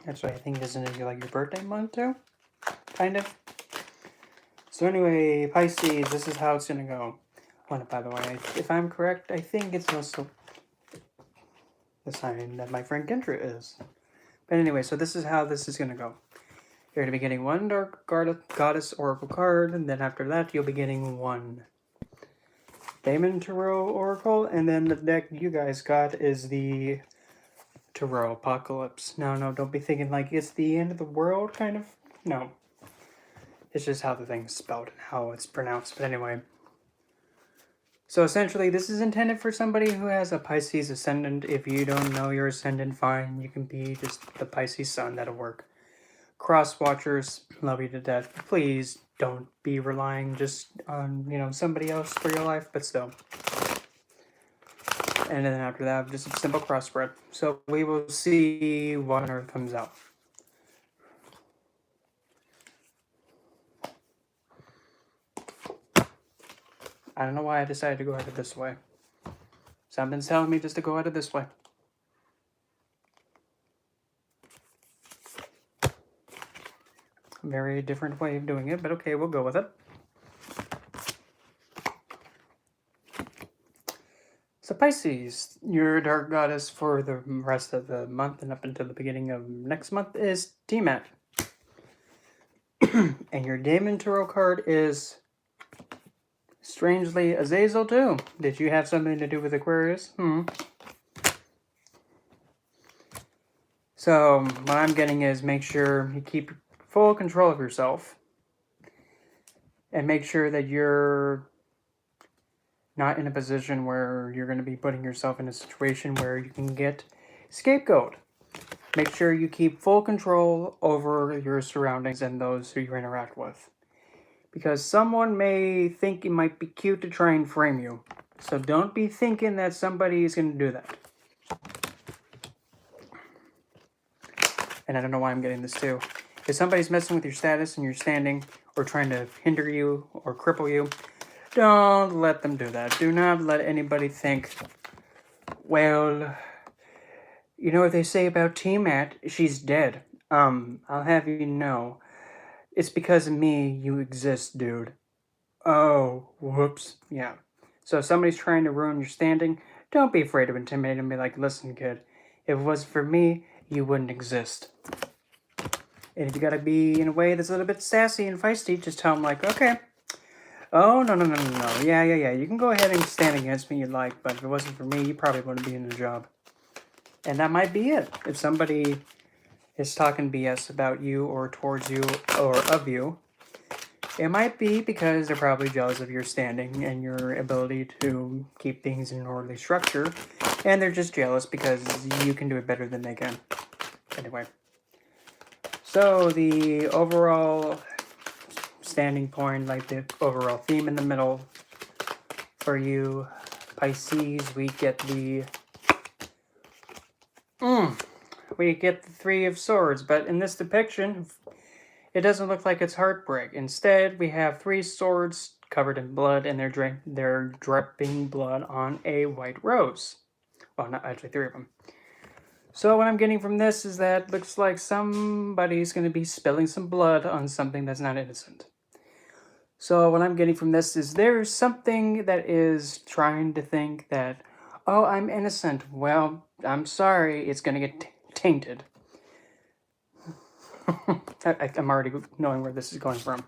Actually, I think isn't it like your birthday month too? Kind of. So anyway, Pisces, this is how it's gonna go. Oh, and by the way, if I'm correct, I think it's also the sign that my friend Kendra is. But anyway, so this is how this is gonna go. You're gonna be getting one dark goddess oracle card, and then after that, you'll be getting one Damon Tarot oracle, and then the deck you guys got is the Tarot Apocalypse. No, don't be thinking like it's the end of the world, kind of. No. It's just how the thing's spelled and how it's pronounced. But anyway. So essentially, this is intended for somebody who has a Pisces ascendant. If you don't know your ascendant, fine. You can be just the Pisces sun. That'll work. Cross watchers, love you to death. Please don't be relying just on, somebody else for your life, but still. And then after that, just a simple cross spread. So we will see what on earth comes out. I don't know why I decided to go at it this way. Something's telling me just to go at it this way. Very different way of doing it, but okay, we'll go with it. So Pisces, your dark goddess for the rest of the month and up until the beginning of next month is Tiamat. And your Damon Tarot card is, strangely, Azazel too. Did you have something to do with Aquarius? So what I'm getting is make sure you keep full control of yourself. And make sure that you're not in a position where you're going to be putting yourself in a situation where you can get scapegoat. Make sure you keep full control over your surroundings and those who you interact with. Because someone may think it might be cute to try and frame you. So don't be thinking that somebody is going to do that. And I don't know why I'm getting this too. If somebody's messing with your status and your standing, or trying to hinder you or cripple you, don't let them do that. Do not let anybody think, well, you know what they say about Tiamat? She's dead. I'll have you know, it's because of me you exist, dude. Oh, whoops. Yeah. So if somebody's trying to ruin your standing, don't be afraid to intimidate them. Be like, listen, kid, if it was for me, you wouldn't exist. And if you gotta be in a way that's a little bit sassy and feisty, just tell them like, okay. Oh, no. Yeah. You can go ahead and stand against me you'd like, but if it wasn't for me, you probably wouldn't be in the job. And that might be it. If somebody is talking BS about you or towards you or of you, it might be because they're probably jealous of your standing and your ability to keep things in an orderly structure. And they're just jealous because you can do it better than they can. Anyway. So the overall standing point, like the overall theme in the middle for you Pisces, we get the Three of Swords, but in this depiction it doesn't look like it's heartbreak. Instead, we have three swords covered in blood, and they're dripping blood on a white rose. Well, not actually three of them. So what I'm getting from this is that looks like somebody's going to be spilling some blood on something that's not innocent. So what I'm getting from this is there's something that is trying to think that, oh, I'm innocent. Well, I'm sorry, it's going to get tainted. I'm already knowing where this is going from.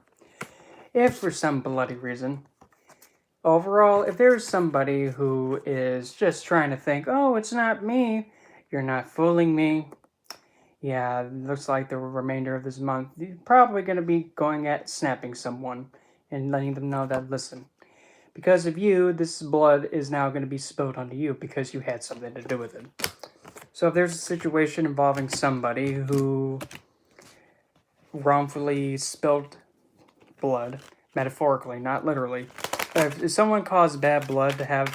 If for some bloody reason, overall, if there's somebody who is just trying to think, oh, it's not me, you're not fooling me. Yeah, it looks like the remainder of this month, you're probably going to be going at snapping someone and letting them know that, listen, because of you, this blood is now going to be spilled onto you because you had something to do with it. So if there's a situation involving somebody who wrongfully spilled blood, metaphorically, not literally, if someone caused bad blood to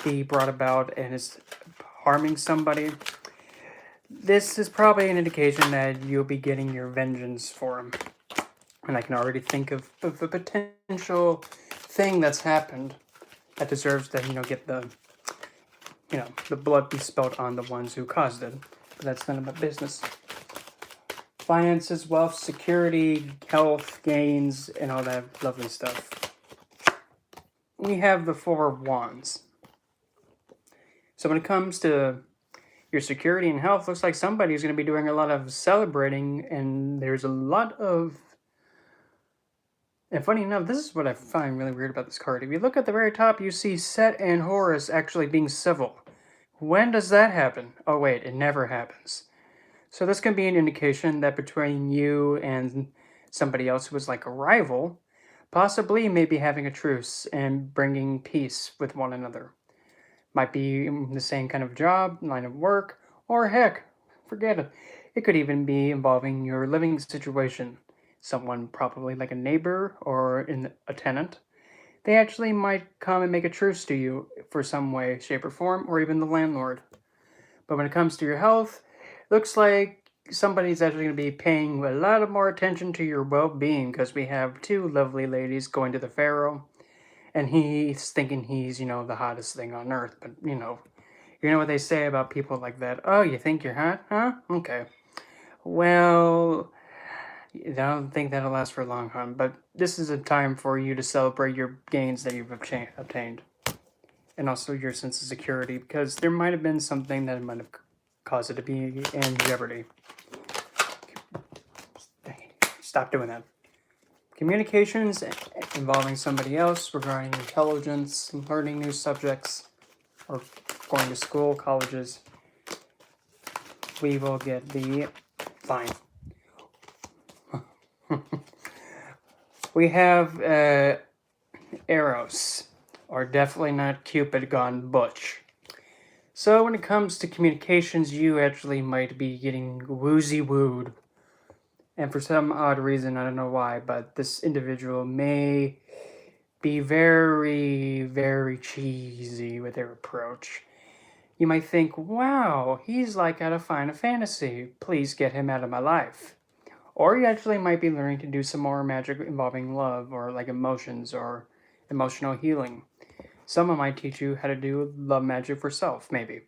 be brought about and is harming somebody, this is probably an indication that you'll be getting your vengeance for them. And I can already think of a potential thing that's happened that deserves to, get the blood be spilled on the ones who caused it. But that's none of my business. finances, wealth, security, health, gains, and all that lovely stuff. We have the Four of Wands. So when it comes to your security and health, looks like somebody's going to be doing a lot of celebrating, and there's a lot of... And funny enough, this is what I find really weird about this card. If you look at the very top, you see Set and Horus actually being civil. When does that happen? Oh wait, it never happens. So this can be an indication that between you and somebody else who is like a rival, possibly maybe having a truce and bringing peace with one another. Might be the same kind of job, line of work, or heck, forget it. It could even be involving your living situation. Someone probably like a neighbor or a tenant. They actually might come and make a truce to you for some way, shape, or form, or even the landlord. But when it comes to your health, looks like somebody's actually going to be paying a lot of more attention to your well-being, because we have two lovely ladies going to the Pharaoh, and he's thinking he's, the hottest thing on earth. But, you know what they say about people like that? Oh, you think you're hot? Huh? Okay. Well, I don't think that'll last for long, hon. But this is a time for you to celebrate your gains that you've obtained. And also your sense of security, because there might have been something that might have caused it to be in jeopardy. Stop doing that. Communications involving somebody else regarding intelligence, learning new subjects, or going to school, colleges. We will get the... Fine. We have Eros, or definitely not Cupid gone butch. So when it comes to communications, you actually might be getting woozy-wooed. And for some odd reason, I don't know why, but this individual may be very, very cheesy with their approach. You might think, wow, he's like out of Final Fantasy. Please get him out of my life. Or you actually might be learning to do some more magic involving love, or like emotions, or emotional healing. Someone might teach you how to do love magic for self, maybe.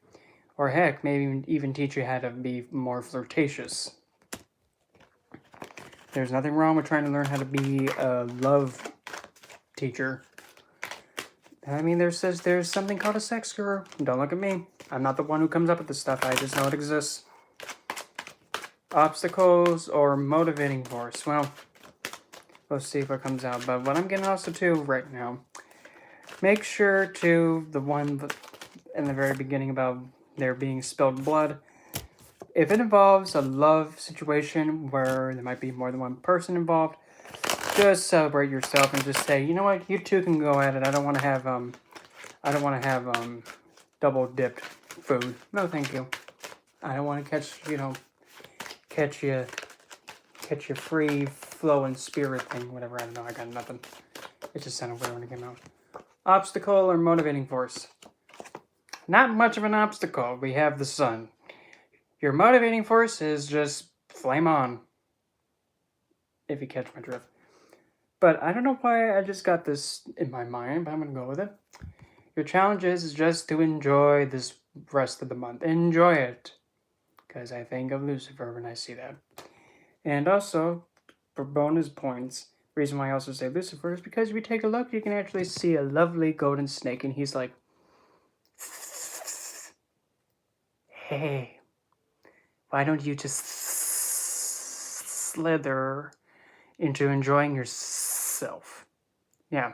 Or heck, maybe even teach you how to be more flirtatious. There's nothing wrong with trying to learn how to be a love teacher. I mean, there's something called a sex guru. Don't look at me. I'm not the one who comes up with this stuff. I just know it exists. Obstacles or motivating force. Well, let's see what comes out. But what I'm getting also to right now, make sure to the one in the very beginning about there being spilled blood. If it involves a love situation where there might be more than one person involved, just celebrate yourself and just say, you know what, you two can go at it. I don't want to have double dipped food. No, thank you. I don't want to catch your free flowing spirit thing, whatever. I don't know. I got nothing. It just sounded weird when it came out. Obstacle or motivating force. Not much of an obstacle. We have the sun. Your motivating force is just flame on. If you catch my drift. But I don't know why I just got this in my mind, but I'm going to go with it. Your challenge is just to enjoy this rest of the month. Enjoy it. Because I think of Lucifer when I see that. And also, for bonus points, the reason why I also say Lucifer is because if you take a look, you can actually see a lovely golden snake, and he's like, hey, why don't you just slither into enjoying yourself? Yeah.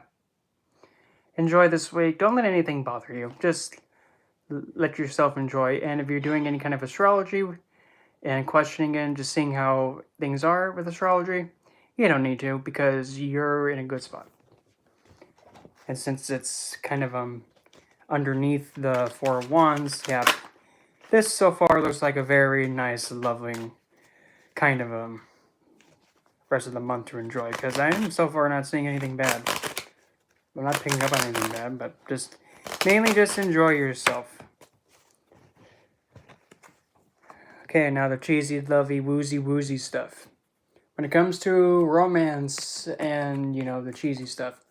Enjoy this week. Don't let anything bother you. Just let yourself enjoy. And if you're doing any kind of astrology and questioning and just seeing how things are with astrology, you don't need to, because you're in a good spot. And since it's kind of underneath the Four of Wands, yeah, this so far looks like a very nice, loving kind of rest of the month to enjoy, because I am so far not seeing anything bad. I'm not picking up on anything bad, but just mainly just enjoy yourself. Okay, now the cheesy, lovey, woozy stuff. When it comes to romance and, the cheesy stuff.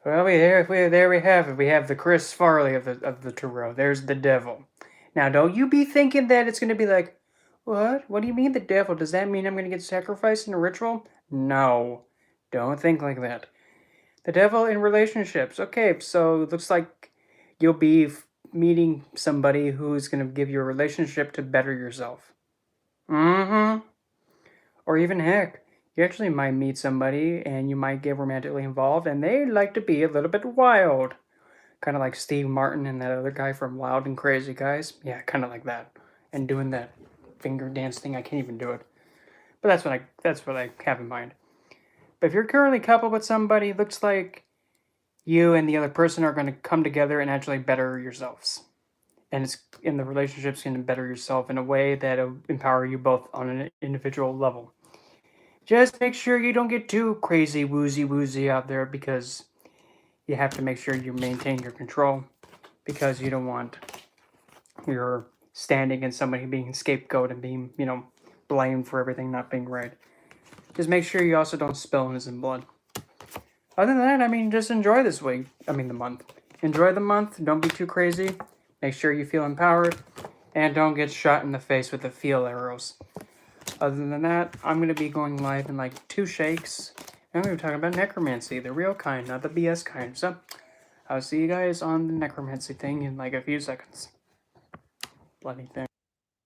Well, there we have it. We have the Chris Farley of the tarot. There's the devil. Now, don't you be thinking that it's going to be like, What? What do you mean the devil? Does that mean I'm going to get sacrificed in a ritual? No. Don't think like that. The devil in relationships. Okay, so it looks like you'll be meeting somebody who's going to give you a relationship to better yourself. Mm-hmm. Or even heck, you actually might meet somebody and you might get romantically involved and they like to be a little bit wild. Kind of like Steve Martin and that other guy from Wild and Crazy Guys. Yeah, kind of like that. And doing that finger dance thing, I can't even do it. But that's what I have in mind. But if you're currently coupled with somebody, it looks like you and the other person are going to come together and actually better yourselves. And it's in the relationship's going to better yourself in a way that'll empower you both on an individual level. Just make sure you don't get too crazy woozy out there because you have to make sure you maintain your control because you don't want your standing and somebody being scapegoat and being, blamed for everything not being right. Just make sure you also don't spill innocent blood. Other than that, just enjoy this week. The month. Enjoy the month. Don't be too crazy. Make sure you feel empowered. And don't get shot in the face with the field arrows. Other than that, I'm going to be going live in like 2 shakes. And I'm going to be talking about necromancy, the real kind, not the BS kind. So, I'll see you guys on the necromancy thing in like a few seconds. Bloody thing.